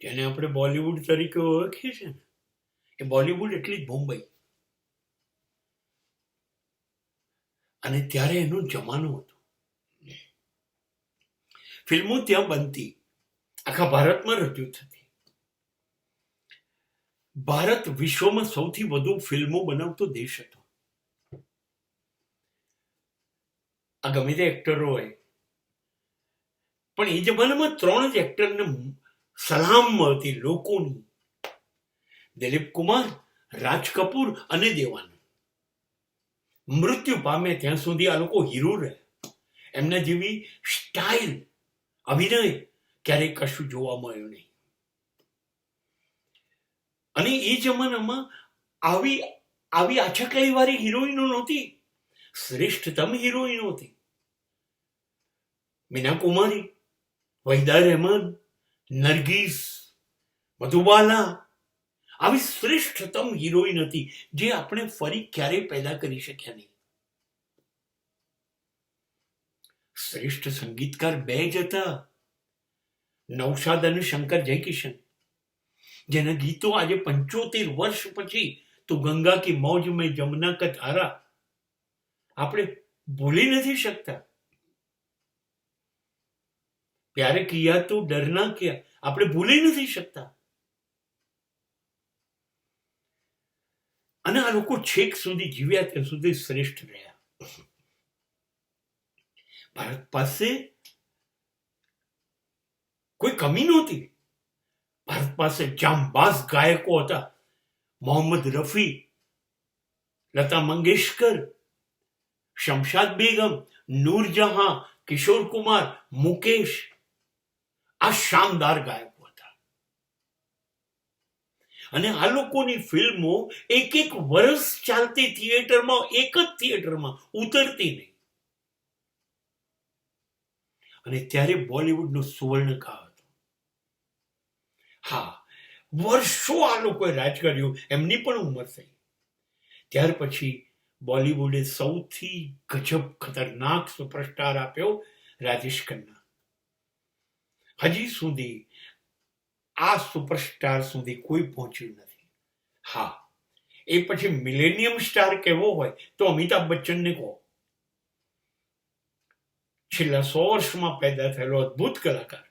જેને આપણે બોલિવૂડ તરીકે ઓળખીએ છીએ ને, એ બોલિવૂડ એટલી જ મુંબઈ. અને ત્યારે એનો જમાનો હતો. ફિલ્મો ત્યાં બનતી, આખા ભારતમાં રજૂ થતી. ભારત વિશ્વમાં સૌથી વધુ ફિલ્મો બનાવતો દેશ હતો. આ ગમે તે એક્ટરો હોય, પણ એ જમાનામાં 3 જ એક્ટરને સલામ મળતી લોકોની: દિલીપ કુમાર, રાજ કપૂર અને દેવાનંદ. મૃત્યુ પામે ત્યાં સુધી આ લોકો હીરો રહ્યા. એમના જેવી સ્ટાઇલ, અભિનય ક્યારેય કશું જોવા મળ્યું નહીં. અને એ જમાનામાં આવી આવી આછકલાઈ વાળી હિરોઈનો નહોતી, શ્રેષ્ઠતમ હિરોઈનો હતી. મીના કુમારી, વહીદા રહેમાન, નરગીસ, મધુબાલા, આવી શ્રેષ્ઠતમ હિરોઈન હતી જે આપણે ફરી ક્યારેય પેદા કરી શક્યા નહીં. શ્રેષ્ઠ સંગીતકાર 2 જ હતા, નૌશાદ અને શંકર જયકિશન, જેના ગીતો આજે 75 વર્ષ પછી તો ગંગા કી મૌજ મેં જમના કા ધારા આપણે ભૂલી નથી શકતા. પ્યારે કિયા તો ડરના ક્યા આપણે ભૂલી નથી શકતા. અને આ લોકો છેક સુધી જીવ્યા ત્યાં સુધી શ્રેષ્ઠ રહ્યા. ભારત પાસે કોઈ કમી નહોતી. ભારત પાસે જાંબાઝ ગાયકો હતા: મોહમ્મદ રફી, લતા મંગેશકર, શમશાદ બેગમ, નૂરજહાં, કિશોર કુમાર, મુકેશ. આ શાનદાર ગાયકો હતા. અને આ લોકોની ફિલ્મો એક વર્ષ ચાલતી થિયેટરમાં, એક જ થિયેટરમાં ઉતરતી નહીં. અને ત્યારે બોલિવૂડનો સુવર્ણકાળ હતો. હા, વર્ષો આ લોકોએ રાજ કર્યું, એમની પણ ઉંમર થઈ. ત્યાર પછી બોલિવૂડે સૌથી ગજબ ખતરનાક સુપરસ્ટાર આપ્યો, રાજેશ ખન્ના. હજી સુધી આ સુપરસ્ટાર સુધી કોઈ પહોંચ્યું નથી. હા, એ પછી મિલેનિયમ સ્ટાર કહેવો હોય તો અમિતાભ બચ્ચનને કહો. છેલ્લા 100 વર્ષમાં પેદા થયેલો અદ્ભુત કલાકાર,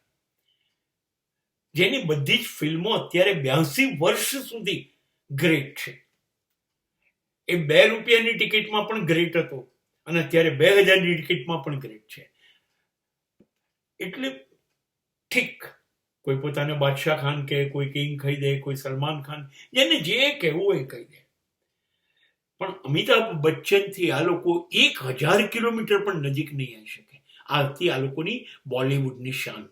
જેની બધી જ ફિલ્મો અત્યારે 82 વર્ષ સુધી ગ્રેટ છે. એ 2 રૂપિયાની ટિકિટમાં પણ ગ્રેટ હતો અને અત્યારે 2000ની ટિકિટમાં પણ ગ્રેટ છે. એટલે ઠીક, કોઈ પોતાને બાદશાહ ખાન કહે, કોઈ કિંગ કહી દે, કોઈ સલમાન ખાન, જેને જે કહેવું એ કહી દે. પણ અમિતાભ બચ્ચનથી આ લોકો 1000 કિલોમીટર પણ નજીક નહીં આવી શકે. આ હતી આ લોકોની બોલિવૂડની શાન.